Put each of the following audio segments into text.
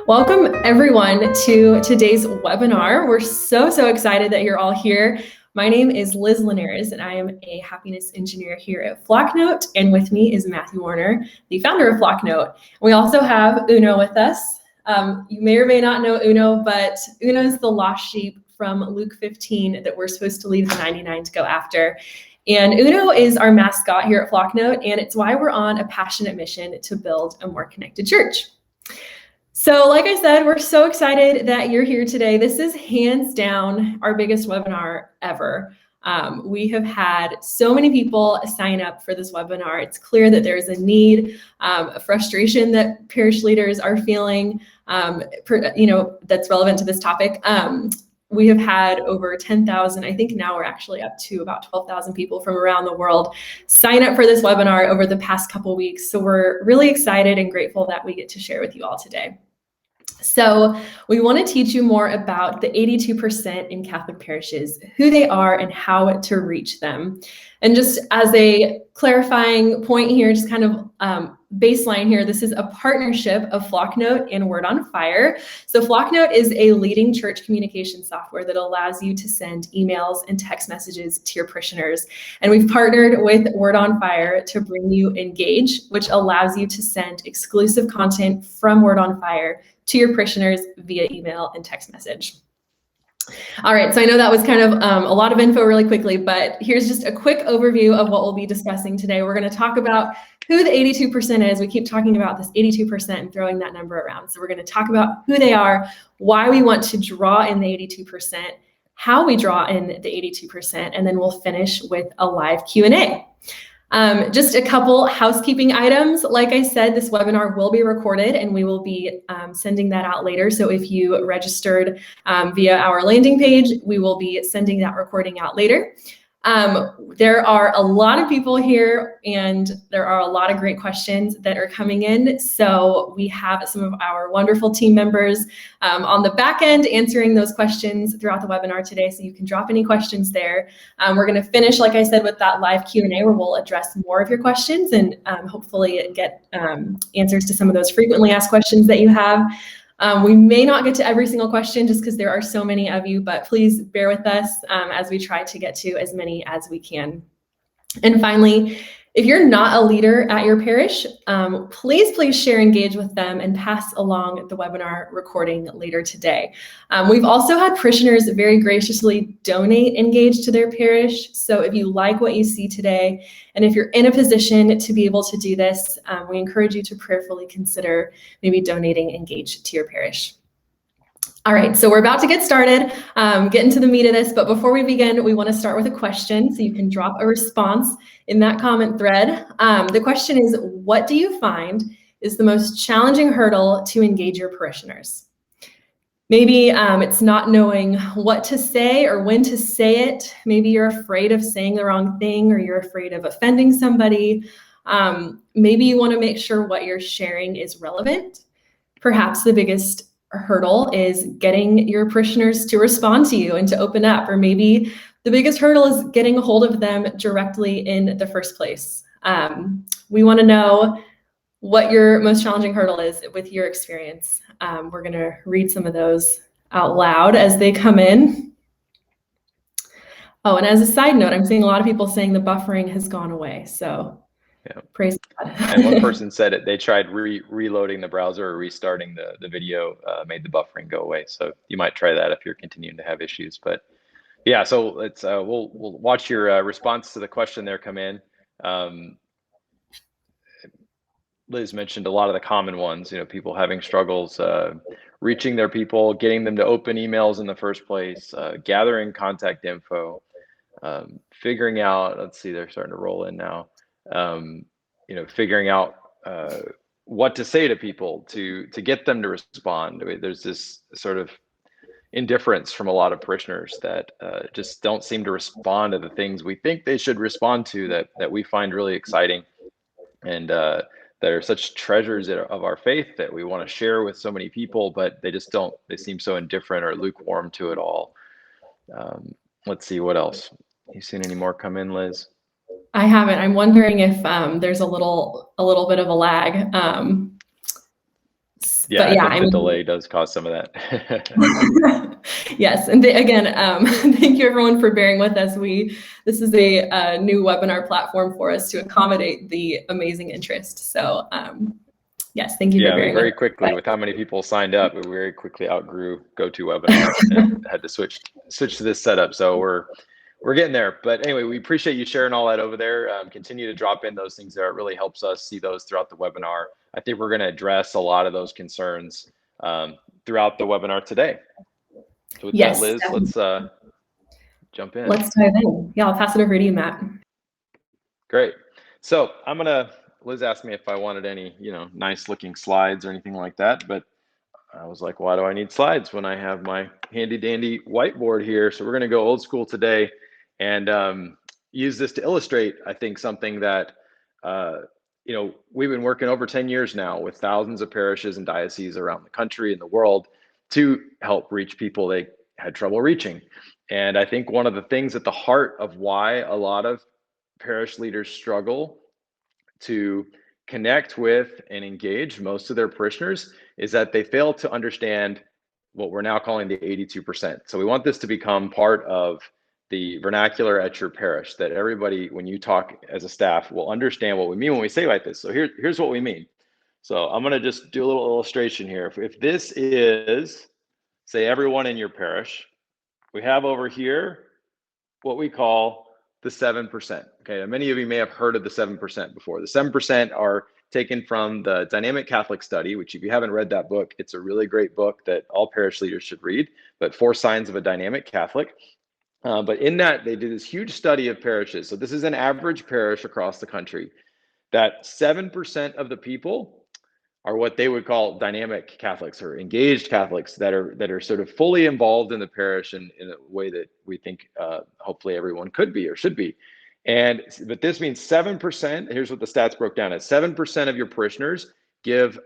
Welcome everyone to today's webinar. We're so excited that you're all here. My name is Liz Linares and I am a happiness engineer here at Flocknote, and with me is Matthew Warner, the founder of Flocknote. We also have Uno with us. You may or may not know Uno, but Uno is the lost sheep from Luke 15 that we're supposed to leave the 99 to go after. And Uno is our mascot here at Flocknote, and it's why we're on a passionate mission to build a more connected church. So like I said, we're so excited that you're here today. This is hands down our biggest webinar ever. We have had so many people sign up for this webinar. It's clear that there's a need, a frustration that parish leaders are feeling, that's relevant to this topic. We have had over 10,000, I think now we're actually up to about 12,000 people from around the world sign up for this webinar over the past couple weeks. So we're really excited and grateful that we get to share with you all today. So we want to teach you more about the 82% in Catholic parishes, who they are and how to reach them. And just as a clarifying point here, just kind of baseline here, this is a partnership of Flocknote and Word on Fire. So Flocknote is a leading church communication software that allows you to send emails and text messages to your parishioners. And we've partnered with Word on Fire to bring you Engage, which allows you to send exclusive content from Word on Fire to your parishioners via email and text message. All right, so I know that was kind of a lot of info really quickly, but here's just a quick overview of what we'll be discussing today. We're going to talk about who the 82% is. We keep talking about this 82% and throwing that number around. So we're going to talk about who they are, why we want to draw in the 82%, how we draw in the 82%, and then we'll finish with a live Q&A. Just a couple housekeeping items. Like I said, this webinar will be recorded and we will be sending that out later. So if you registered via our landing page, we will be sending that recording out later. There are a lot of people here and there are a lot of great questions that are coming in. So we have some of our wonderful team members on the back end answering those questions throughout the webinar today. So you can drop any questions there. We're going to finish, like I said, with that live Q&A where we'll address more of your questions and hopefully get answers to some of those frequently asked questions that you have. We may not get to every single question just because there are so many of you, but please bear with us as we try to get to as many as we can. And finally, if you're not a leader at your parish, please share Engage with them and pass along the webinar recording later today. We've also had parishioners very graciously donate Engage to their parish. So if you like what you see today, and if you're in a position to be able to do this, we encourage you to prayerfully consider maybe donating Engage to your parish. All right, so we're about to get started, get into the meat of this, but before we begin, we want to start with a question, so you can drop a response in that comment thread. The question is, what do you find is the most challenging hurdle to engage your parishioners? Maybe it's not knowing what to say or when to say it. Maybe you're afraid of saying the wrong thing or you're afraid of offending somebody. Maybe you want to make sure what you're sharing is relevant. Perhaps the biggest hurdle is getting your parishioners to respond to you and to open up, or maybe the biggest hurdle is getting a hold of them directly in the first place. We want to know what your most challenging hurdle is with your experience. We're going to read some of those out loud as they come in. Oh, and as a side note, I'm seeing a lot of people saying the buffering has gone away. So yeah. Praise God. And one person said it, they tried reloading the browser or restarting the video, made the buffering go away. So you might try that if you're continuing to have issues. But yeah, so let's we'll watch your response to the question there come in. Liz mentioned a lot of the common ones, people having struggles reaching their people, getting them to open emails in the first place, gathering contact info, figuring out, let's see, they're starting to roll in now. Figuring out what to say to people to get them to respond. There's this sort of indifference from a lot of parishioners that just don't seem to respond to the things we think they should respond to that we find really exciting, and that are such treasures of our faith that we want to share with so many people, but they just don't. They seem so indifferent or lukewarm to it all. Let's see, what else? You seen any more come in, Liz? I haven't. I'm wondering if there's a little bit of a lag. Yeah, But I yeah, think I the mean, delay does cause some of that. yes, and again, thank you everyone for bearing with us. This is a new webinar platform for us to accommodate the amazing interest. So yes, thank you for Yeah, we bearing with very us. quickly, with how many people signed up, we very quickly outgrew GoToWebinar and had to switch to this setup. So we're getting there. But anyway, we appreciate you sharing all that over there. Continue to drop in those things there. It really helps us see those throughout the webinar. I think we're going to address a lot of those concerns throughout the webinar today. So with that, Yes, Liz, definitely. let's jump in. Let's dive in. Yeah, I'll pass it over to you, Matt. Great. So Liz asked me if I wanted any, nice looking slides or anything like that, but I was like, why do I need slides when I have my handy dandy whiteboard here? So we're going to go old school today and use this to illustrate, I think, something that, we've been working over 10 years now with thousands of parishes and dioceses around the country and the world to help reach people they had trouble reaching. And I think one of the things at the heart of why a lot of parish leaders struggle to connect with and engage most of their parishioners is that they fail to understand what we're now calling the 82%. So we want this to become part of the vernacular at your parish, that everybody, when you talk as a staff, will understand what we mean when we say like this. So here's what we mean. So I'm going to just do a little illustration here. If this is, say, everyone in your parish, we have over here what we call the 7%. Okay, and many of you may have heard of the 7% before. The 7% are taken from the Dynamic Catholic Study, which if you haven't read that book, it's a really great book that all parish leaders should read, but 4 Signs of a Dynamic Catholic. But in that, they did this huge study of parishes. So this is an average parish across the country, that 7% of the people are what they would call dynamic Catholics or engaged Catholics that are sort of fully involved in the parish in a way that we think hopefully everyone could be or should be. But this means 7%. Here's what the stats broke down as: 7% of your parishioners give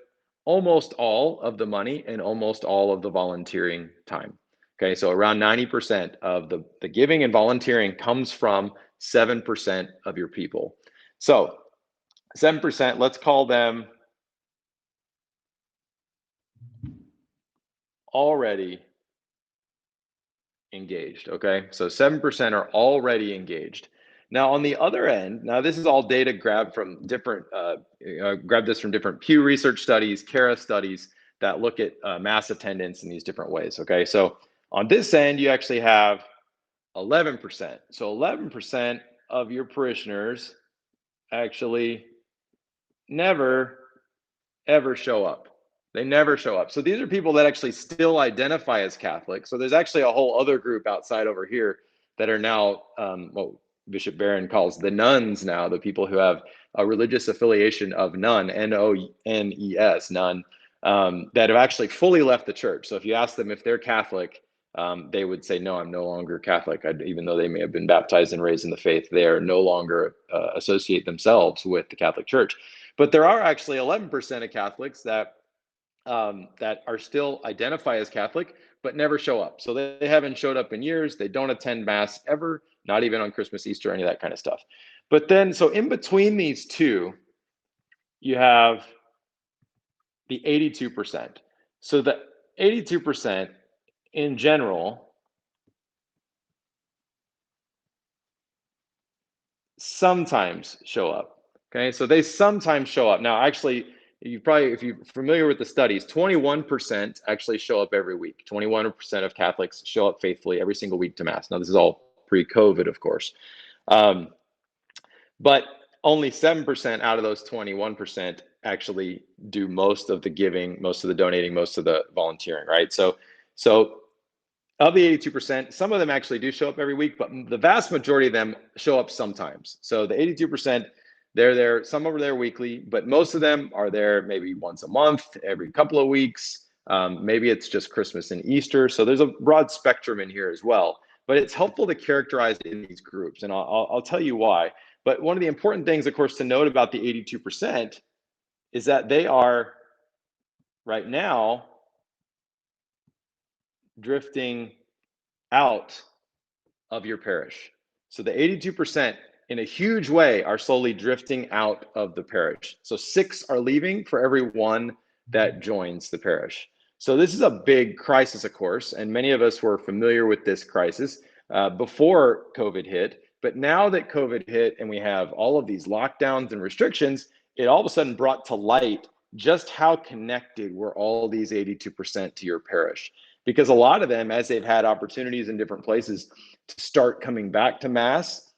almost all of the money and almost all of the volunteering time. Okay, so around 90% of the giving and volunteering comes from 7% of your people. So 7%, let's call them already engaged. Okay, so 7% are already engaged. Now on the other end, now this is all data grabbed from different grabbed this from different Pew Research studies, CARA studies that look at mass attendance in these different ways. Okay, so on this end you actually have 11%. So 11% of your parishioners actually never ever show up. They never show up. So these are people that actually still identify as Catholic. So there's actually a whole other group outside over here that are now what Bishop Barron calls the nuns now, the people who have a religious affiliation of none, N-O-N-E-S, none, that have actually fully left the church. So if you ask them if they're Catholic, they would say, no, I'm no longer Catholic. Even though they may have been baptized and raised in the faith, they are no longer associate themselves with the Catholic Church. But there are actually 11% of Catholics that are still identify as Catholic, but never show up. So they haven't showed up in years. They don't attend Mass ever, not even on Christmas, Easter, any of that kind of stuff. But then, so in between these two, you have the 82%. So the 82% in general sometimes show up. Okay, so they sometimes show up. Now, actually, if you're familiar with the studies, 21% actually show up every week. 21% of Catholics show up faithfully every single week to Mass. Now, this is all pre-COVID, of course. But only 7% out of those 21% actually do most of the giving, most of the donating, most of the volunteering, right? So of the 82%, some of them actually do show up every week, but the vast majority of them show up sometimes. So the 82%, they're there, some are there weekly, but most of them are there maybe once a month, every couple of weeks. Maybe it's just Christmas and Easter. So there's a broad spectrum in here as well. But it's helpful to characterize it in these groups, and I'll tell you why. But one of the important things, of course, to note about the 82% is that they are right now drifting out of your parish. So the 82% in a huge way are slowly drifting out of the parish. So 6 are leaving for every 1 that joins the parish. So this is a big crisis, of course, and many of us were familiar with this crisis before COVID hit. But now that COVID hit and we have all of these lockdowns and restrictions, it all of a sudden brought to light just how connected were all these 82% to your parish. Because a lot of them, as they've had opportunities in different places to start coming back to Mass,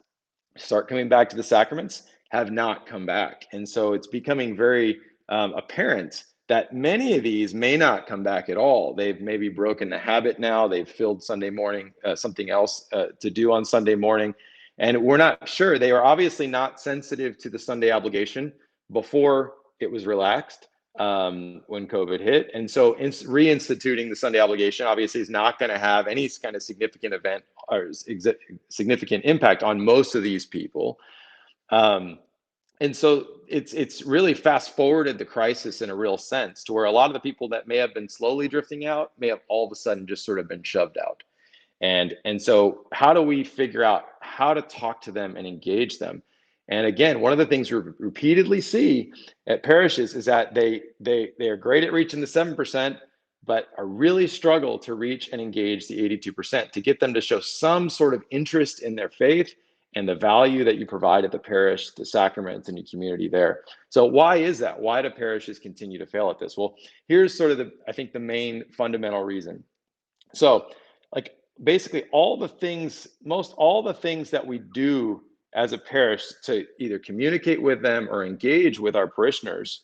start coming back to the sacraments, have not come back. And so it's becoming very apparent that many of these may not come back at all. They've maybe broken the habit now. They've filled Sunday morning, something else to do on Sunday morning. And we're not sure. They are obviously not sensitive to the Sunday obligation before it was relaxed when COVID hit. And so reinstituting the Sunday obligation obviously is not going to have any kind of significant event or significant impact on most of these people. And so it's really fast forwarded the crisis in a real sense to where a lot of the people that may have been slowly drifting out may have all of a sudden just sort of been shoved out. And so how do we figure out how to talk to them and engage them? And again, one of the things we repeatedly see at parishes is that they are great at reaching the 7%, but are really struggle to reach and engage the 82%, to get them to show some sort of interest in their faith and the value that you provide at the parish, the sacraments, and your community there. So why is that? Why do parishes continue to fail at this? Well, here's sort of I think the main fundamental reason. So like basically most all the things that we do as a parish to either communicate with them or engage with our parishioners,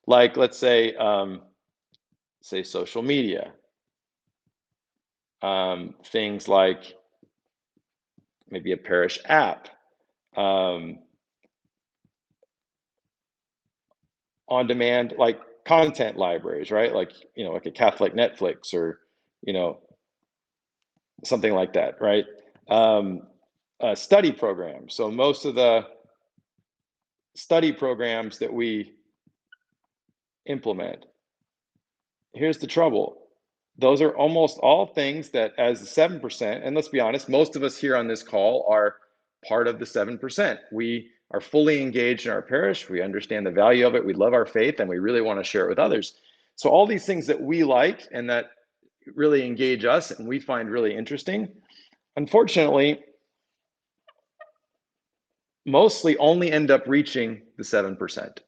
like let's say social media, things like maybe a parish app, on-demand like content libraries, right? Like like a Catholic Netflix or something like that, right? Study programs. So most of the study programs that we implement, here's the trouble. Those are almost all things that as the 7%, and let's be honest, most of us here on this call are part of the 7%. We are fully engaged in our parish. We understand the value of it. We love our faith and we really want to share it with others. So all these things that we like and that really engage us and we find really interesting, unfortunately, mostly only end up reaching the 7%.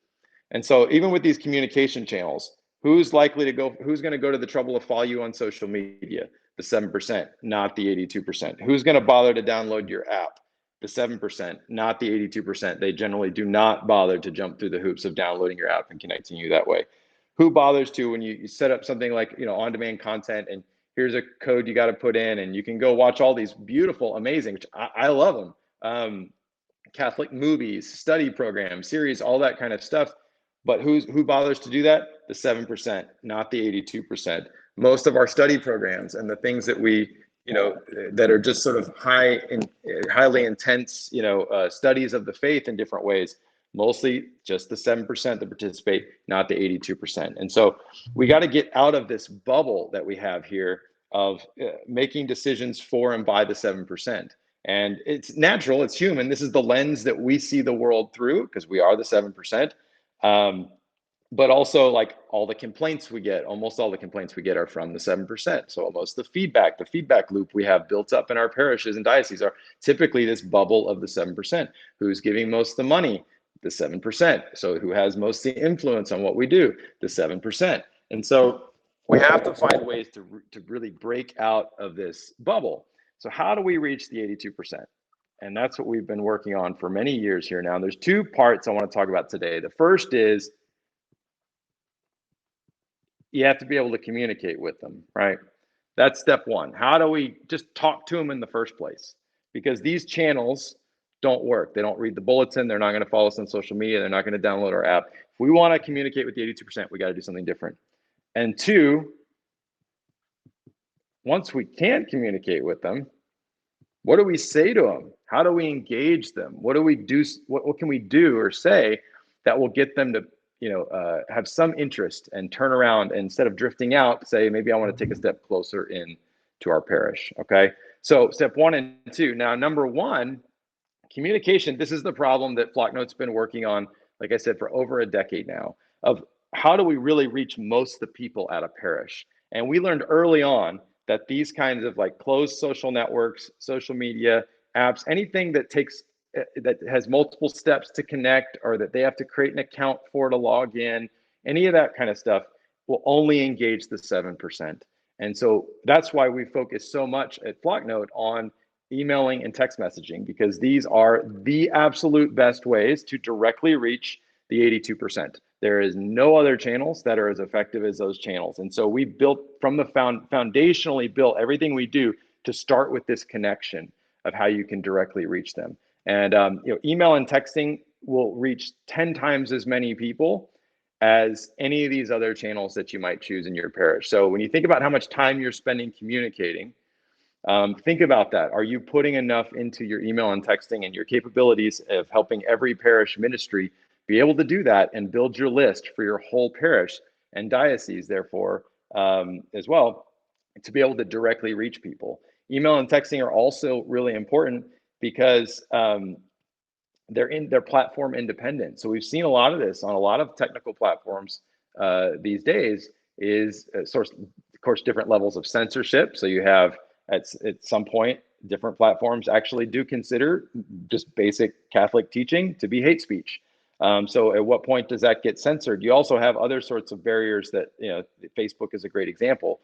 And so even with these communication channels, who's going to go to the trouble of follow you on social media? The 7%, not the 82%. Who's going to bother to download your app? The 7%, not the 82%. They generally do not bother to jump through the hoops of downloading your app and connecting you that way. Who bothers to when you set up something like on-demand content and here's a code you got to put in and you can go watch all these beautiful, amazing, which I love them, Catholic movies, study programs, series, all that kind of stuff. But who bothers to do that? The 7%, not the 82%. Most of our study programs and the things that we, that are just sort of highly intense, studies of the faith in different ways, mostly just the 7% that participate, not the 82%. And so we got to get out of this bubble that we have here of making decisions for and by the 7%. And it's natural, it's human. This is the lens that we see the world through because we are the 7%. But also like all the complaints we get, almost all the complaints we get are from the 7%. So almost the feedback loop we have built up in our parishes and dioceses are typically this bubble of the 7%. Who's giving most of the money? The 7%. So who has most of the influence on what we do? The 7%. And so we have to find ways to really break out of this bubble. So how do we reach the 82%? And that's what we've been working on for many years here now. And there's two parts I want to talk about today. The first is you have to be able to communicate with them, right? That's step one. How do we just talk to them in the first place? Because these channels don't work. They don't read the bulletin. They're not going to follow us on social media. They're not going to download our app. If we want to communicate with the 82%, we got to do something different. And two, once we can communicate with them, what do we say to them? How do we engage them? What do we do? What can we do or say that will get them to, have some interest and turn around and instead of drifting out, say, maybe I want to take a step closer in to our parish. Okay. So step 1 and 2. Now, number 1, communication. This is the problem that Flocknote's been working on, like I said, for over a decade now, of how do we really reach most of the people at a parish? And we learned early on that these kinds of like closed social networks, social media, apps, anything that that has multiple steps to connect, or that they have to create an account for to log in, any of that kind of stuff will only engage the 7%. And so that's why we focus so much at Flocknote on emailing and text messaging, because these are the absolute best ways to directly reach the 82%. There is no other channels that are as effective as those channels. And so we built from the foundationally built everything we do to start with this connection of how you can directly reach them. And email and texting will reach 10 times as many people as any of these other channels that you might choose in your parish. So when you think about how much time you're spending communicating, think about that. Are you putting enough into your email and texting and your capabilities of helping every parish ministry be able to do that and build your list for your whole parish and diocese, therefore, as well, to be able to directly reach people? Email and texting are also really important because they're platform independent. So we've seen a lot of this on a lot of technical platforms these days, is of course different levels of censorship. So you have at some point different platforms actually do consider just basic Catholic teaching to be hate speech. So at what point does that get censored? You also have other sorts of barriers that, Facebook is a great example.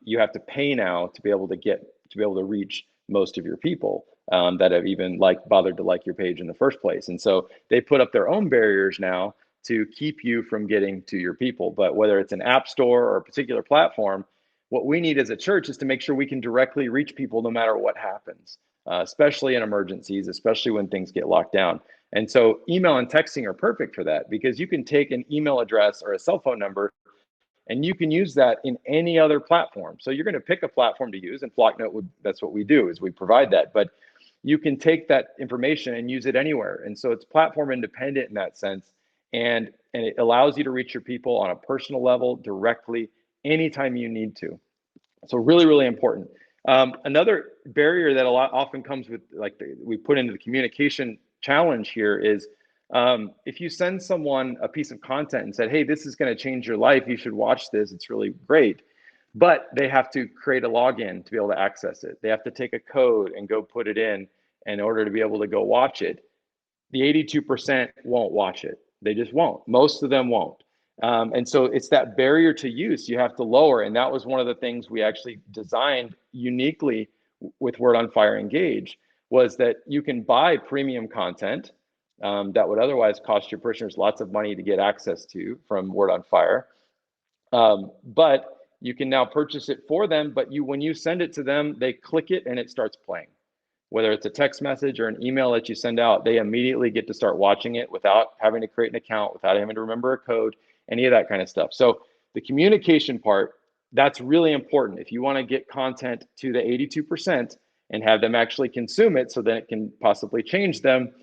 You have to pay now to be able to reach most of your people that have even bothered to like your page in the first place. And so they put up their own barriers now to keep you from getting to your people. But whether it's an app store or a particular platform, what we need as a church is to make sure we can directly reach people no matter what happens, especially in emergencies, especially when things get locked down. And so email and texting are perfect for that, because you can take an email address or a cell phone number and you can use that in any other platform. So you're going to pick a platform to use, and Flocknote that's what we do, is we provide that. But you can take that information and use it anywhere. And so it's platform independent in that sense. And it allows you to reach your people on a personal level directly anytime you need to. So really, really important. Another barrier that often comes with, we put into the communication challenge here is, if you send someone a piece of content and said, hey, this is going to change your life, you should watch this, it's really great, but they have to create a login to be able to access it. They have to take a code and go put it in order to be able to go watch it. The 82% won't watch it. They just won't. Most of them won't. And so it's that barrier to use you have to lower. And that was one of the things we actually designed uniquely with Word on Fire Engage, was that you can buy premium content that would otherwise cost your parishioners lots of money to get access to from Word on Fire. But you can now purchase it for them, but when you send it to them, they click it and it starts playing. Whether it's a text message or an email that you send out, they immediately get to start watching it without having to create an account, without having to remember a code, any of that kind of stuff. So the communication part, that's really important. If you want to get content to the 82% and have them actually consume it so that it can possibly change them,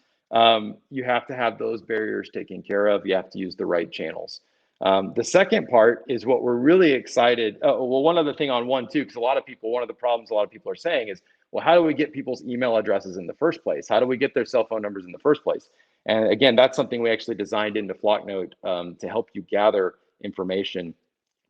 you have to have those barriers taken care of. You have to use the right channels. The second part is what we're really excited. One other thing on one too, because one of the problems a lot of people are saying is, well, how do we get people's email addresses in the first place? How do we get their cell phone numbers in the first place? And again, that's something we actually designed into Flocknote to help you gather information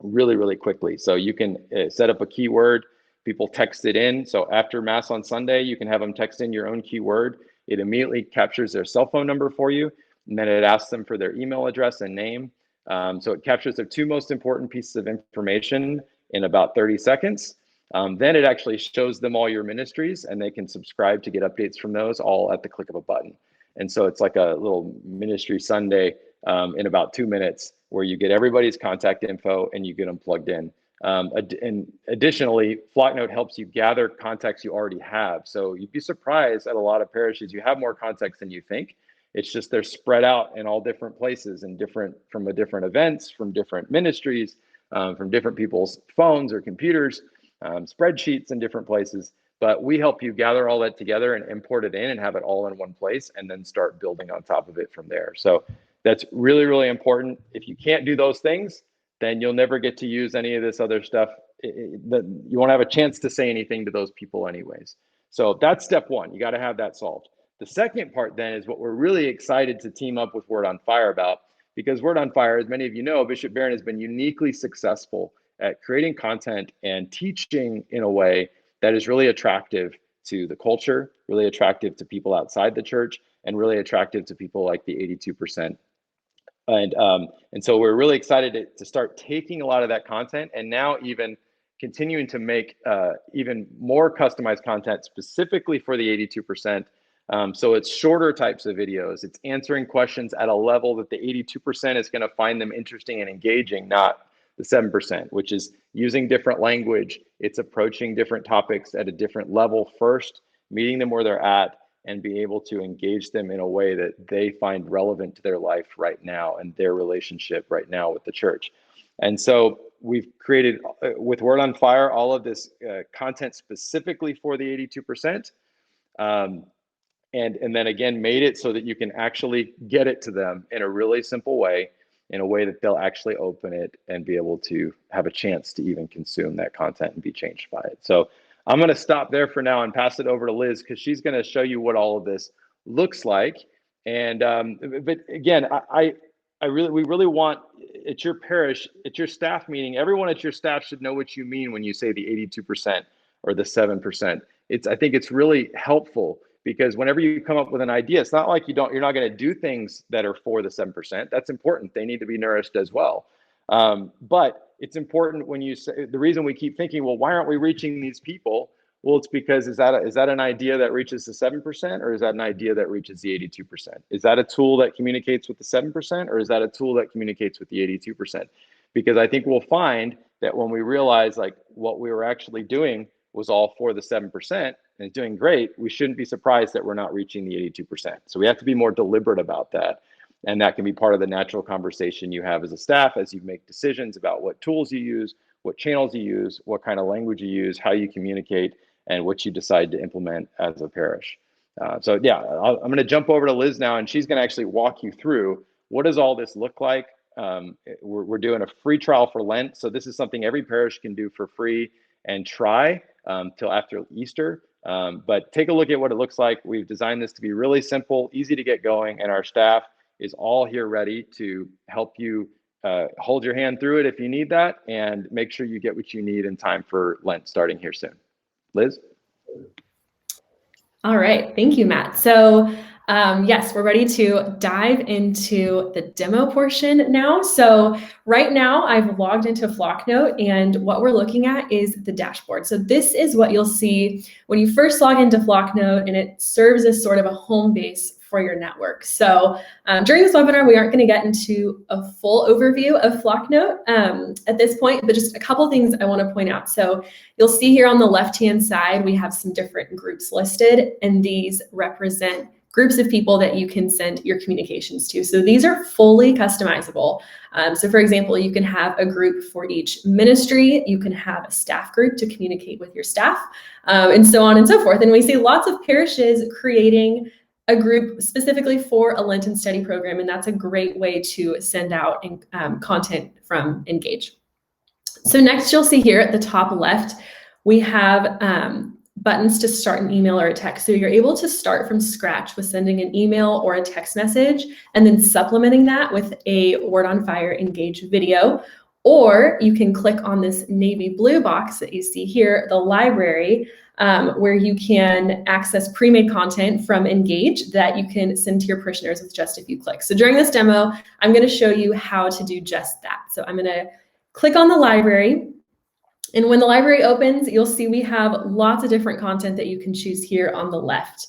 really, really quickly. So you can set up a keyword, people text it in. So after Mass on Sunday, you can have them text in your own keyword. It immediately captures their cell phone number for you, and then it asks them for their email address and name. So it captures their two most important pieces of information in about 30 seconds. Then it actually shows them all your ministries, and they can subscribe to get updates from those all at the click of a button. And so it's like a little Ministry Sunday in about 2 minutes, where you get everybody's contact info and you get them plugged in. And additionally, Flocknote helps you gather contacts you already have. So you'd be surprised at a lot of parishes, you have more contacts than you think. It's just they're spread out in all different places and from different events, from different ministries, from different people's phones or computers, spreadsheets in different places. But we help you gather all that together and import it in and have it all in one place, and then start building on top of it from there. So that's really, really important. If you can't do those things, then you'll never get to use any of this other stuff. You won't have a chance to say anything to those people anyways. So that's step one. You got to have that solved. The second part then is what we're really excited to team up with Word on Fire about, because Word on Fire, as many of you know, Bishop Barron has been uniquely successful at creating content and teaching in a way that is really attractive to the culture, really attractive to people outside the church, and really attractive to people like the 82%. And so we're really excited to start taking a lot of that content and now even continuing to make even more customized content specifically for the 82%. So it's shorter types of videos. It's answering questions at a level that the 82% is going to find them interesting and engaging, not the 7%, which is using different language. It's approaching different topics at a different level first, meeting them where they're at, and be able to engage them in a way that they find relevant to their life right now and their relationship right now with the church. And so we've created, with Word on Fire, all of this content specifically for the 82%. And then again, made it so that you can actually get it to them in a really simple way, in a way that they'll actually open it and be able to have a chance to even consume that content and be changed by it. So I'm going to stop there for now and pass it over to Liz, because she's going to show you what all of this looks like. And but again, we really want, at your parish, at your staff meeting, everyone at your staff should know what you mean when you say the 82% or the 7%. I think it's really helpful, because whenever you come up with an idea, it's not like you're not going to do things that are for the 7%. That's important. They need to be nourished as well. But it's important when you say, the reason we keep thinking, well, why aren't we reaching these people? Well, it's because is that an idea that reaches the 7%, or is that an idea that reaches the 82%? Is that a tool that communicates with the 7%, or is that a tool that communicates with the 82%? Because I think we'll find that when we realize like what we were actually doing was all for the 7% and it's doing great, we shouldn't be surprised that we're not reaching the 82%. So we have to be more deliberate about that. And that can be part of the natural conversation you have as a staff as you make decisions about what tools you use, what channels you use, what kind of language you use, how you communicate, and what you decide to implement as a parish. So yeah, I'm going to jump over to Liz now, and she's going to actually walk you through what does all this look like. We're doing a free trial for Lent. So this is something every parish can do for free and try till after Easter. But take a look at what it looks like. We've designed this to be really simple, easy to get going, and our staff is all here ready to help you hold your hand through it if you need that, and make sure you get what you need in time for Lent starting here soon. Liz? All right, thank you, Matt. So yes, we're ready to dive into the demo portion now. So right now I've logged into Flocknote, and what we're looking at is the dashboard. So this is what you'll see when you first log into Flocknote, and it serves as sort of a home base for your network. So during this webinar, we aren't going to get into a full overview of Flocknote at this point, but just a couple things I want to point out. So you'll see here on the left-hand side, we have some different groups listed, and these represent groups of people that you can send your communications to. So these are fully customizable. So for example, you can have a group for each ministry, you can have a staff group to communicate with your staff, and so on and so forth. And we see lots of parishes creating a group specifically for a Lenten study program, and that's a great way to send out content from Engage. So next, you'll see here at the top left, we have buttons to start an email or a text. So you're able to start from scratch with sending an email or a text message, and then supplementing that with a Word on Fire Engage video. Or you can click on this navy blue box that you see here, the library, where you can access pre-made content from Engage that you can send to your parishioners with just a few clicks. So during this demo, I'm going to show you how to do just that. So I'm going to click on the library, and when the library opens, you'll see we have lots of different content that you can choose here on the left.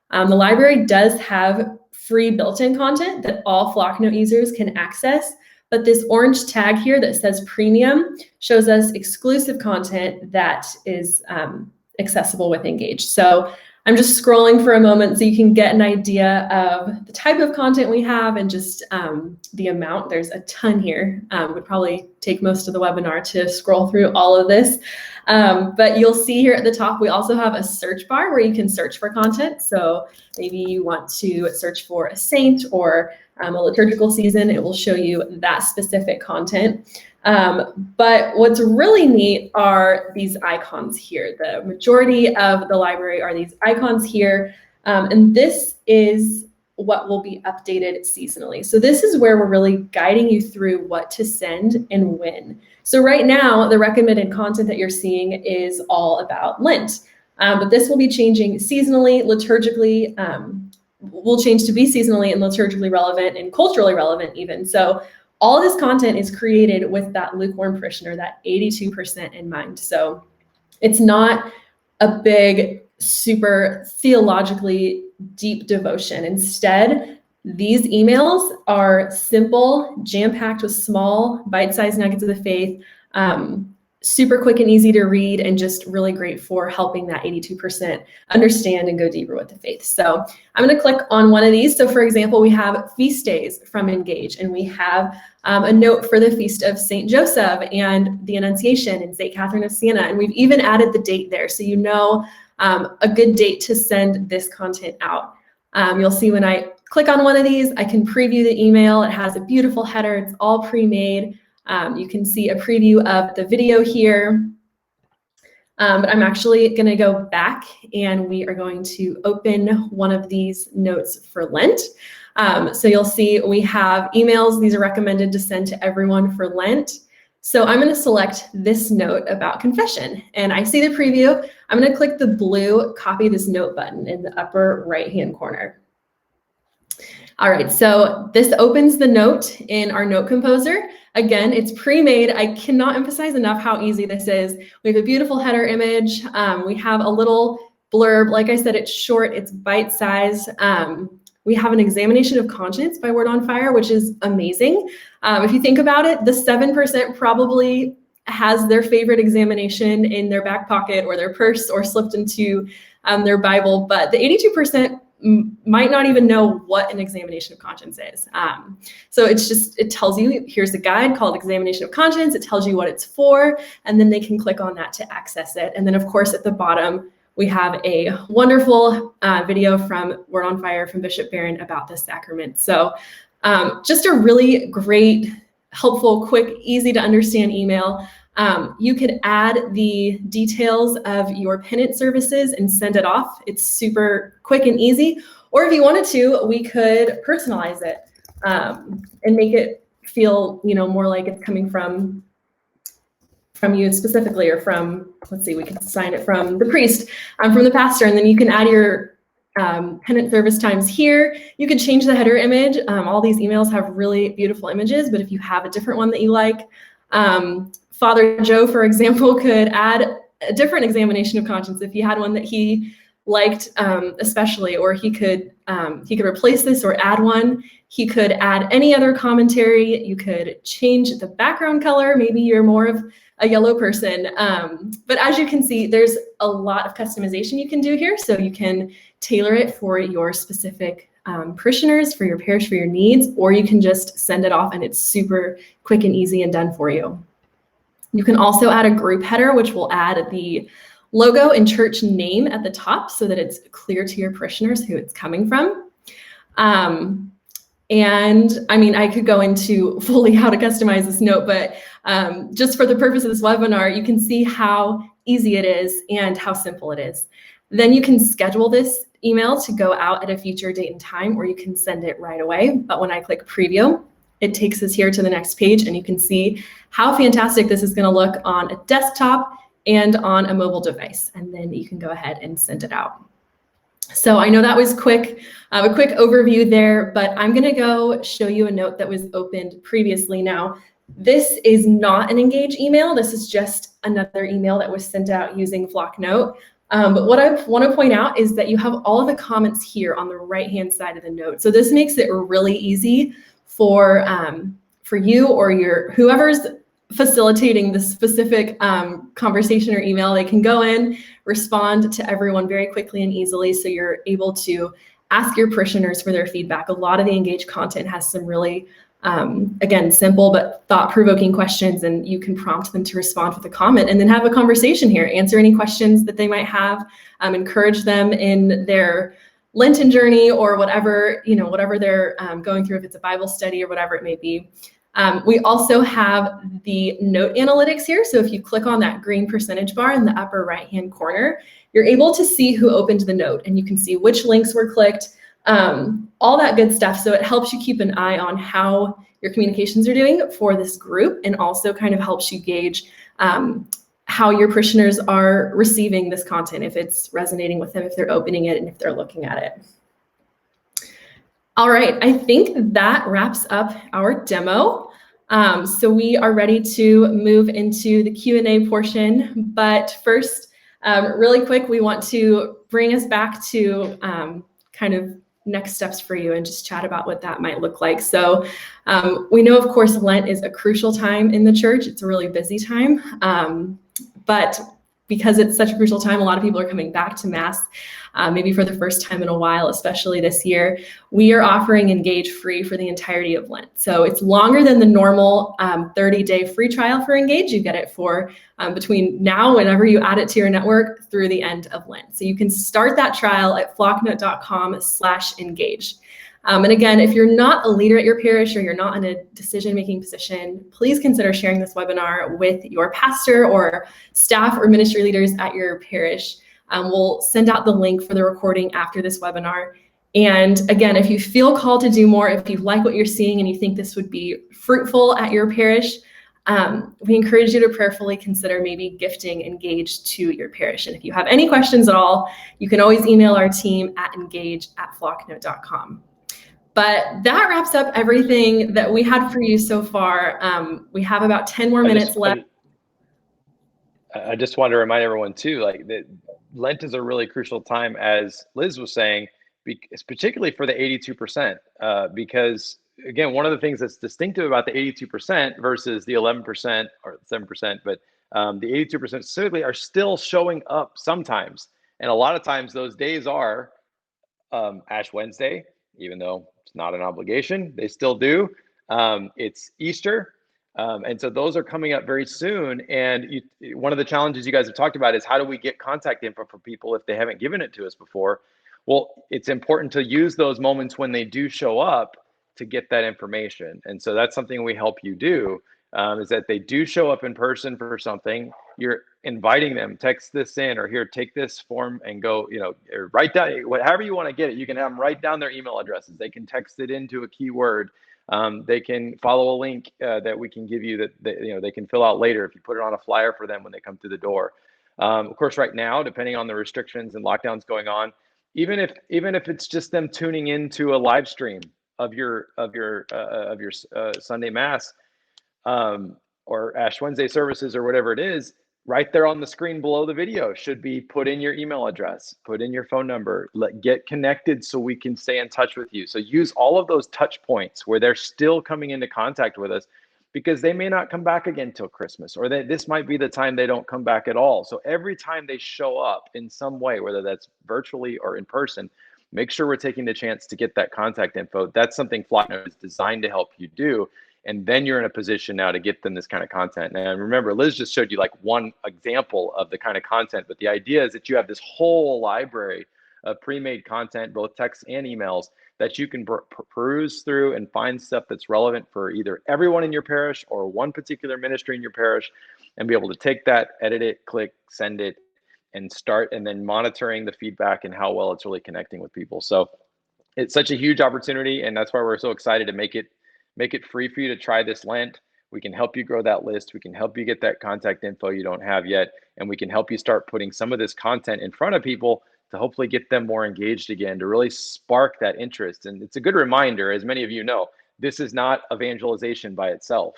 The library does have free built-in content that all Flocknote users can access, but this orange tag here that says premium shows us exclusive content that is accessible with Engage. So I'm just scrolling for a moment so you can get an idea of the type of content we have and just the amount. There's a ton here. Would probably take most of the webinar to scroll through all of this. But you'll see here at the top, we also have a search bar where you can search for content. So maybe you want to search for a saint or a liturgical season, it will show you that specific content. But what's really neat are these icons here. The majority of the library are these icons here. And this is what will be updated seasonally. So this is where we're really guiding you through what to send and when. So right now, the recommended content that you're seeing is all about Lent, but this will be changing seasonally, liturgically, will change to be seasonally and liturgically relevant and culturally relevant even. So all of this content is created with that lukewarm parishioner, that 82% in mind. So it's not a big, super theologically deep devotion. Instead, these emails are simple, jam-packed with small, bite-sized nuggets of the faith, super quick and easy to read, and just really great for helping that 82% understand and go deeper with the faith. So I'm going to click on one of these. So for example, we have feast days from Engage, and we have a note for the feast of St. Joseph and the Annunciation and St. Catherine of Siena. And we've even added the date there, so you know a good date to send this content out. You'll see when I click on one of these, I can preview the email. It has a beautiful header. It's all pre-made. You can see a preview of the video here. But I'm actually going to go back, and we are going to open one of these notes for Lent. So you'll see we have emails. These are recommended to send to everyone for Lent. So I'm going to select this note about confession, and I see the preview. I'm going to click the blue copy this note button in the upper right-hand corner. All right, so this opens the note in our note composer. Again, it's pre-made. I cannot emphasize enough how easy this is. We have a beautiful header image. We have a little blurb. Like I said, it's short, it's bite-sized. We have an examination of conscience by Word on Fire, which is amazing. If you think about it, the 7% probably has their favorite examination in their back pocket or their purse or slipped into their Bible, but the 82% might not even know what an examination of conscience is. So it's just, it tells you, here's a guide called Examination of Conscience. It tells you what it's for, and then they can click on that to access it. And then of course at the bottom, we have a wonderful video from Word on Fire from Bishop Barron about this sacrament. So just a really great, helpful, quick, easy to understand email. You could add the details of your penance services and send it off. It's super quick and easy. Or if you wanted to, we could personalize it and make it feel, more like it's coming from you specifically, or from, let's see, we can assign it from the priest, from the pastor, and then you can add your penance service times here. You could change the header image. All these emails have really beautiful images, but if you have a different one that you like, Father Joe, for example, could add a different examination of conscience if he had one that he liked especially, or he could replace this or add one. He could add any other commentary. You could change the background color. Maybe you're more of a yellow person. But as you can see, there's a lot of customization you can do here. So you can tailor it for your specific parishioners, for your parish, for your needs, or you can just send it off and it's super quick and easy and done for you. You can also add a group header, which will add the logo and church name at the top so that it's clear to your parishioners who it's coming from. And I mean, I could go into fully how to customize this note, but just for the purpose of this webinar, you can see how easy it is and how simple it is. Then you can schedule this email to go out at a future date and time, or you can send it right away. But when I click preview, it takes us here to the next page, and you can see how fantastic this is going to look on a desktop and on a mobile device. And then you can go ahead and send it out. So I know that was quick, a quick overview there, but I'm going to go show you a note that was opened previously. Now, this is not an Engage email. This is just another email that was sent out using Flocknote. But what I want to point out is that you have all of the comments here on the right-hand side of the note. So this makes it really easy for you or whoever's facilitating the specific conversation or email. They can go in, respond to everyone very quickly and easily, so you're able to ask your parishioners for their feedback. A lot of the Engage content has some really, again, simple but thought-provoking questions, and you can prompt them to respond with a comment and then have a conversation here, answer any questions that they might have, encourage them in their Lenten journey or whatever, whatever they're going through, if it's a Bible study or whatever it may be. We also have the note analytics here. So if you click on that green percentage bar in the upper right-hand corner, you're able to see who opened the note, and you can see which links were clicked, all that good stuff. So it helps you keep an eye on how your communications are doing for this group, and also kind of helps you gauge how your parishioners are receiving this content, if it's resonating with them, if they're opening it, and if they're looking at it. All right, I think that wraps up our demo. So we are ready to move into the Q&A portion, but first, really quick, we want to bring us back to kind of next steps for you and just chat about what that might look like. So we know, of course, Lent is a crucial time in the church. It's a really busy time, but because it's such a crucial time, a lot of people are coming back to Mass, maybe for the first time in a while, especially this year. We are offering Engage free for the entirety of Lent. So it's longer than the normal 30-day free trial for Engage. You get it for between now, whenever you add it to your network, through the end of Lent. So you can start that trial at flocknote.com/engage. And again, if you're not a leader at your parish or you're not in a decision-making position, please consider sharing this webinar with your pastor or staff or ministry leaders at your parish. We'll send out the link for the recording after this webinar. And again, if you feel called to do more, if you like what you're seeing and you think this would be fruitful at your parish, we encourage you to prayerfully consider maybe gifting Engage to your parish. And if you have any questions at all, you can always email our team at engage@flocknote.com. But that wraps up everything that we had for you so far. We have about 10 more minutes left. I just want to remind everyone too, like that Lent is a really crucial time, as Liz was saying, particularly for the 82%, because again, one of the things that's distinctive about the 82% versus the 11% or 7%, but the 82% specifically are still showing up sometimes. And a lot of times those days are Ash Wednesday, even though it's not an obligation, they still do. It's Easter. And so those are coming up very soon. And one of the challenges you guys have talked about is, how do we get contact info for people if they haven't given it to us before? Well, it's important to use those moments when they do show up to get that information. And so that's something we help you do, is that they do show up in person for something. You're inviting them, text this in, or here, take this form and go, or write down, however you want to get it. You can have them write down their email addresses. They can text it into a keyword. They can follow a link that we can give you that they can fill out later if you put it on a flyer for them when they come through the door. Of course, right now, depending on the restrictions and lockdowns going on, even if it's just them tuning into a live stream of your Sunday Mass or Ash Wednesday services or whatever it is, right there on the screen below the video should be put in your email address, put in your phone number, get connected so we can stay in touch with you. So use all of those touch points where they're still coming into contact with us, because they may not come back again till Christmas, or this might be the time they don't come back at all. So every time they show up in some way, whether that's virtually or in person, make sure we're taking the chance to get that contact info. That's something Flocknote is designed to help you do. And then you're in a position now to get them this kind of content. And remember, Liz just showed you like one example of the kind of content, but the idea is that you have this whole library of pre-made content, both text and emails, that you can peruse through and find stuff that's relevant for either everyone in your parish or one particular ministry in your parish, and be able to take that, edit it, click, send it, and start, and then monitoring the feedback and how well it's really connecting with people. So it's such a huge opportunity, and that's why we're so excited to make it free for you to try this Lent. We can help you grow that list. We can help you get that contact info you don't have yet. And we can help you start putting some of this content in front of people to hopefully get them more engaged again, to really spark that interest. And it's a good reminder, as many of you know, this is not evangelization by itself.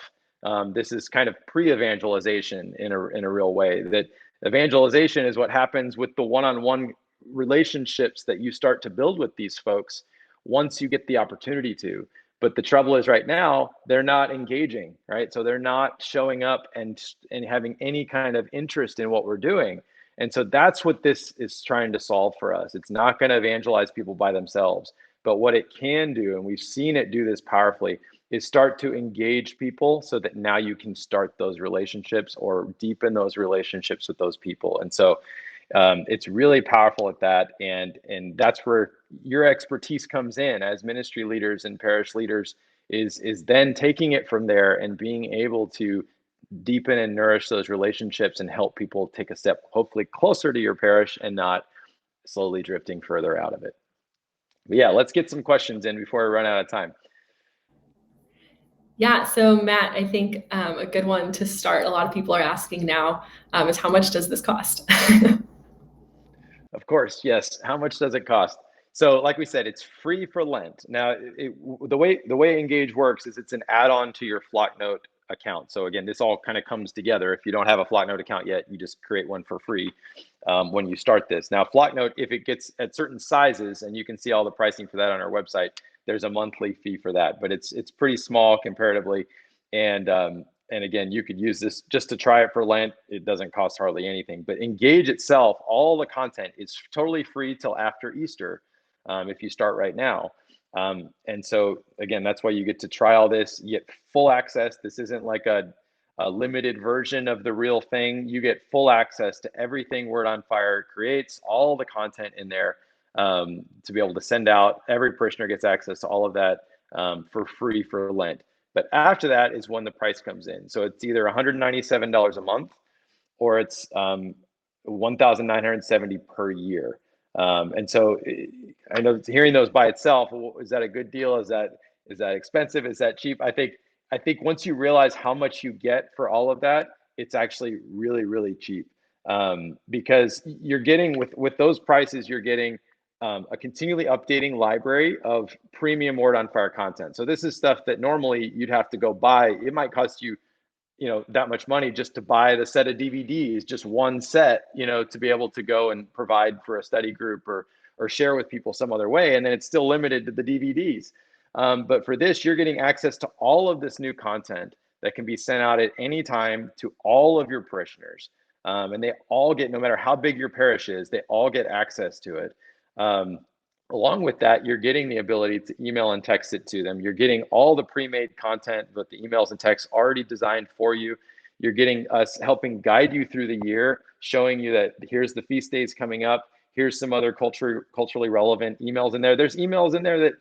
This is kind of pre-evangelization in a real way. That evangelization is what happens with the one-on-one relationships that you start to build with these folks once you get the opportunity to. But the trouble is, right now, they're not engaging, right? So they're not showing up and having any kind of interest in what we're doing. And so that's what this is trying to solve for us. It's not going to evangelize people by themselves, but what it can do, and we've seen it do this powerfully, is start to engage people so that now you can start those relationships or deepen those relationships with those people. And so it's really powerful at that. And that's where your expertise comes in as ministry leaders and parish leaders, is then taking it from there and being able to deepen and nourish those relationships and help people take a step, hopefully closer to your parish and not slowly drifting further out of it. But yeah, let's get some questions in before we run out of time. Yeah, so Matt, I think a good one to start, a lot of people are asking now, is how much does this cost? Of course, yes. How much does it cost? So, like we said, it's free for Lent. Now, the way Engage works is it's an add-on to your Flocknote account. So again, this all kind of comes together. If you don't have a Flocknote account yet, you just create one for free when you start this. Now, Flocknote, if it gets at certain sizes, and you can see all the pricing for that on our website, there's a monthly fee for that, but it's pretty small comparatively, and again, you could use this just to try it for Lent. It doesn't cost hardly anything. But Engage itself, all the content is totally free till after Easter if you start right now. And so, again, that's why you get to try all this. You get full access. This isn't like a limited version of the real thing. You get full access to everything Word on Fire creates, all the content in there to be able to send out. Every parishioner gets access to all of that for free for Lent. But after that is when the price comes in. So it's either $197 a month or it's $1,970 per year. And so I know hearing those by itself, is that a good deal? Is that expensive? Is that cheap? I think once you realize how much you get for all of that, it's actually really, really cheap. Because you're getting with those prices, you're getting a continually updating library of premium Word on Fire content. So this is stuff that normally you'd have to go buy. It might cost you, that much money just to buy the set of DVDs, just one set, to be able to go and provide for a study group or share with people some other way. And then it's still limited to the DVDs. But for this, you're getting access to all of this new content that can be sent out at any time to all of your parishioners. And they all get, no matter how big your parish is, they all get access to it. Along with that, you're getting the ability to email and text it to them. You're getting all the pre-made content with the emails and texts already designed for you. You're getting us helping guide you through the year, showing you that here's the feast days coming up. Here's some other culturally relevant emails in there. There's emails in there that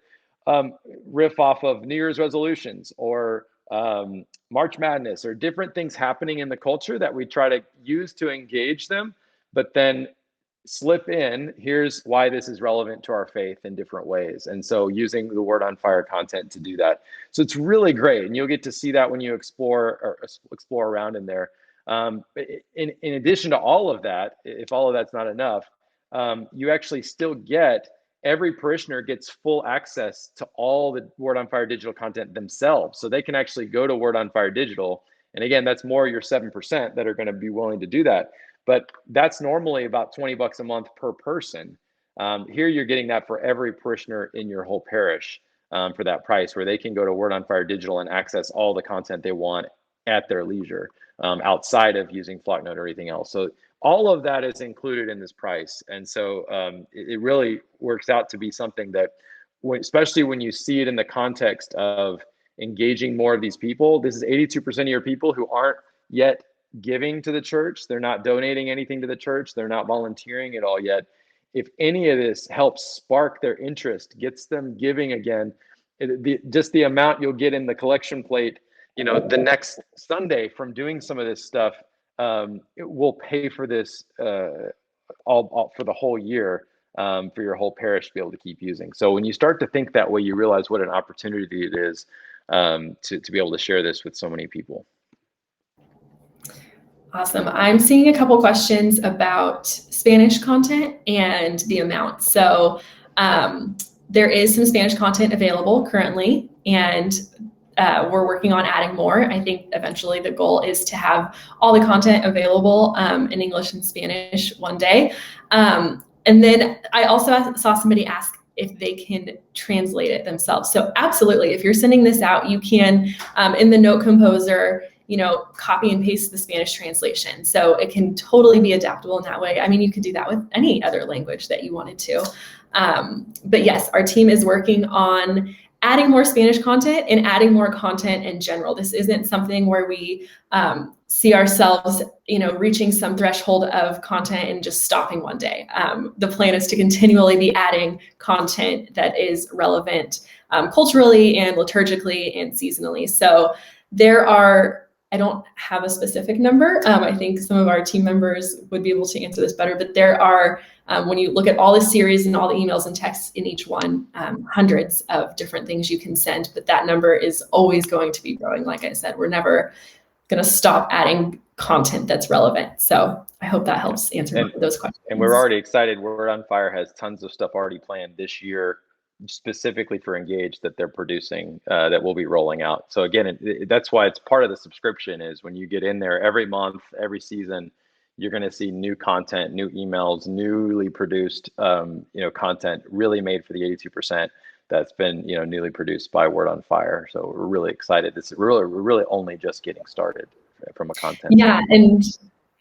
riff off of New Year's resolutions or March Madness or different things happening in the culture that we try to use to engage them, but then slip in, here's why this is relevant to our faith in different ways. And so using the Word on Fire content to do that. So it's really great. And you'll get to see that when you explore around in there. In addition to all of that, if all of that's not enough, you actually still get, every parishioner gets full access to all the Word on Fire digital content themselves. So they can actually go to Word on Fire Digital. And again, that's more your 7% that are going to be willing to do that. But that's normally about $20 a month per person. Here you're getting that for every parishioner in your whole parish for that price, where they can go to Word on Fire Digital and access all the content they want at their leisure outside of using Flocknote or anything else. So all of that is included in this price. And so it really works out to be something that, especially when you see it in the context of engaging more of these people, this is 82% of your people who aren't yet giving to the church. They're not donating anything to the church. They're not volunteering at all yet. If any of this helps spark their interest, gets them giving again, just the amount you'll get in the collection plate, the next Sunday from doing some of this stuff, it will pay for this all for the whole year for your whole parish to be able to keep using. So when you start to think that way, you realize what an opportunity it is to be able to share this with so many people. Awesome. I'm seeing a couple questions about Spanish content and the amount. So there is some Spanish content available currently, and we're working on adding more. I think eventually the goal is to have all the content available in English and Spanish one day. And then I also saw somebody ask if they can translate it themselves. So absolutely, if you're sending this out, you can, in the note composer, copy and paste the Spanish translation. So it can totally be adaptable in that way. I mean, you could do that with any other language that you wanted to. But yes, our team is working on adding more Spanish content and adding more content in general. This isn't something where we see ourselves, reaching some threshold of content and just stopping one day. The plan is to continually be adding content that is relevant culturally and liturgically and seasonally. So there are, I don't have a specific number. I think some of our team members would be able to answer this better, but there are, when you look at all the series and all the emails and texts in each one, hundreds of different things you can send, but that number is always going to be growing. Like I said, we're never going to stop adding content that's relevant. So I hope that helps answer those questions. And we're already excited. Word on Fire has tons of stuff already planned this year, specifically for Engage, that they're producing, that we'll be rolling out. So again, that's why it's part of the subscription, is when you get in there every month, every season, you're going to see new content, new emails, newly produced, content really made for the 82% that's been, newly produced by Word on Fire. So we're really excited. We're really only just getting started from a content. Yeah, and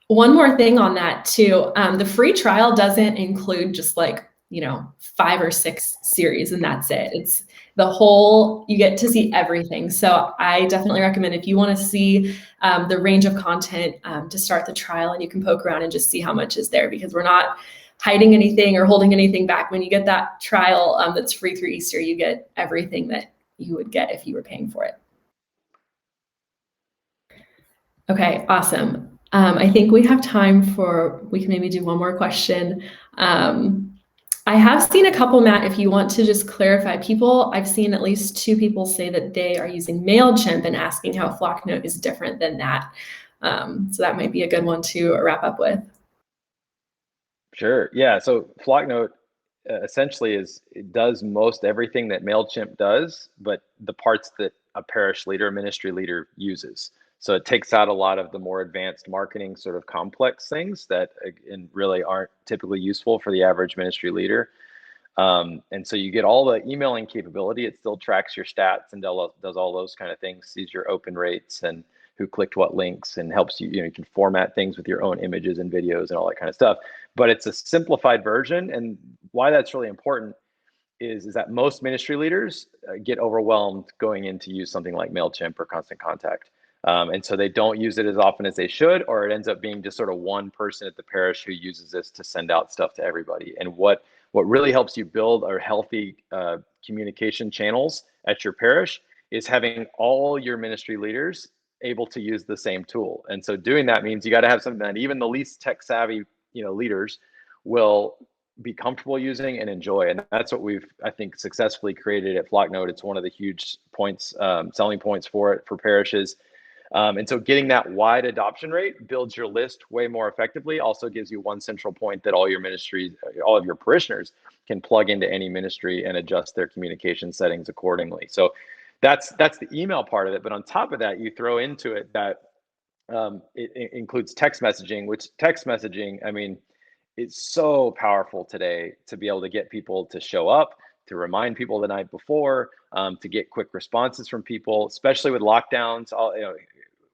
one more thing on that too, the free trial doesn't include just 5 or 6 series and that's it. It's the whole, you get to see everything. So I definitely recommend, if you want to see the range of content, to start the trial, and you can poke around and just see how much is there, because we're not hiding anything or holding anything back. When you get that trial that's free through Easter, you get everything that you would get if you were paying for it. Okay, awesome. I think we have time we can maybe do one more question. I have seen a couple, Matt, if you want to just clarify, I've seen at least 2 people say that they are using MailChimp and asking how Flocknote is different than that. So that might be a good one to wrap up with. Sure. Yeah. So Flocknote essentially it does most everything that MailChimp does, but the parts that a parish leader, ministry leader uses. So it takes out a lot of the more advanced marketing sort of complex things that really aren't typically useful for the average ministry leader. And so you get all the emailing capability. It still tracks your stats and does all those kind of things, sees your open rates and who clicked what links, and helps you, you can format things with your own images and videos and all that kind of stuff. But it's a simplified version. And why that's really important is that most ministry leaders get overwhelmed going in to use something like MailChimp or Constant Contact. And so they don't use it as often as they should, or it ends up being just sort of one person at the parish who uses this to send out stuff to everybody. And what really helps you build a healthy communication channels at your parish is having all your ministry leaders able to use the same tool. And so doing that means you got to have something that even the least tech savvy, leaders will be comfortable using and enjoy. And that's what we've, I think, successfully created at Flocknote. It's one of the huge points, selling points for parishes. And so getting that wide adoption rate builds your list way more effectively, also gives you one central point that all your ministries, all of your parishioners can plug into any ministry and adjust their communication settings accordingly. So that's the email part of it. But on top of that, you throw into it that it includes text messaging, which text messaging, I mean, it's so powerful today to be able to get people to show up, to remind people the night before, to get quick responses from people, especially with lockdowns,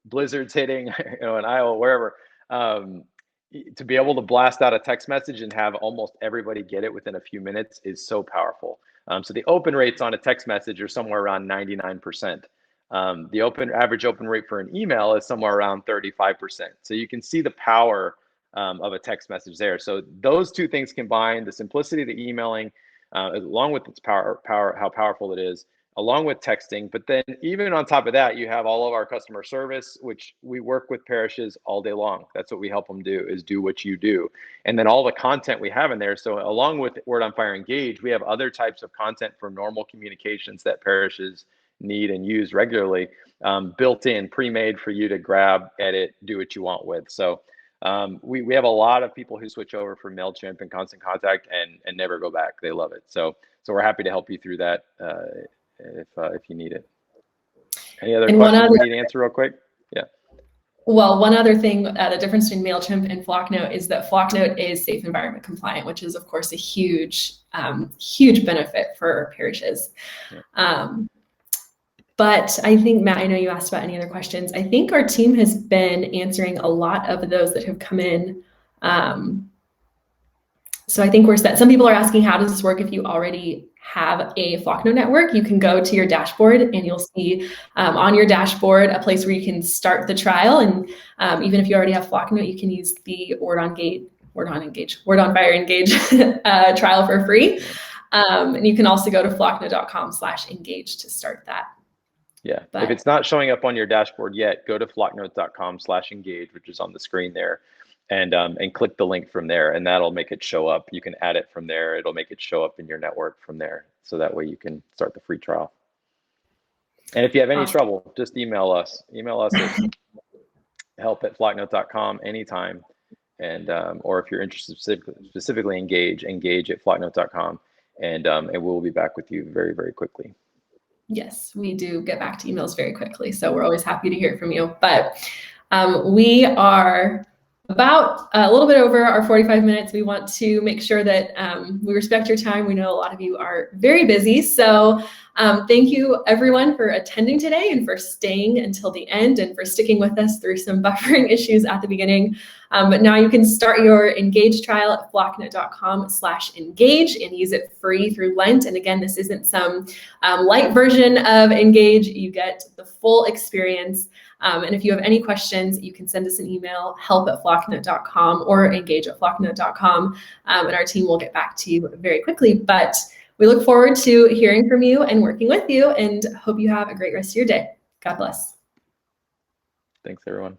blizzards hitting, in Iowa, wherever, to be able to blast out a text message and have almost everybody get it within a few minutes is so powerful. So the open rates on a text message are somewhere around 99%. The average open rate for an email is somewhere around 35%. So you can see the power of a text message there. So those two things combined, the simplicity of the emailing, along with its power, how powerful it is, along with texting. But then even on top of that, you have all of our customer service, which we work with parishes all day long. That's what we help them do, is do what you do. And then all the content we have in there. So along with Word on Fire Engage, we have other types of content for normal communications that parishes need and use regularly, built in, pre-made for you to grab, edit, do what you want with. So we have a lot of people who switch over from MailChimp and Constant Contact and never go back. They love it. So we're happy to help you through that if you need it. Any other questions we need to answer real quick? Yeah. Well, one other thing, the difference between MailChimp and Flocknote is that Flocknote is safe environment compliant, which is of course a huge benefit for parishes. Yeah. But I think, Matt, I know you asked about any other questions. I think our team has been answering a lot of those that have come in. So I think we're set. Some people are asking, how does this work if you already have a Flocknote network? You can go to your dashboard and you'll see on your dashboard a place where you can start the trial. And even if you already have Flocknote, you can use the Word on Fire Engage trial for free. And you can also go to flocknote.com/engage to start that. Yeah. But If it's not showing up on your dashboard yet, go to flocknote.com/engage, which is on the screen there, and click the link from there, and that'll make it show up. You can add it from there. It'll make it show up in your network from there. So that way you can start the free trial. And if you have any awesome. trouble, just email us. Email us at help@flocknote.com anytime. And or if you're interested specifically engage at flocknote.com, and we'll be back with you very, very quickly. Yes, we do get back to emails very quickly, so we're always happy to hear from you. But we are about a little bit over our 45 minutes. We want to make sure that we respect your time. We know a lot of you are very busy, so thank you everyone for attending today and for staying until the end and for sticking with us through some buffering issues at the beginning. But now you can start your Engage trial at flocknote.com/engage and use it free through Lent. And again, this isn't some light version of Engage. You get the full experience. And if you have any questions, you can send us an email, help@flocknote.com or engage@flocknote.com, and our team will get back to you very quickly. But we look forward to hearing from you and working with you, and hope you have a great rest of your day. God bless. Thanks, everyone.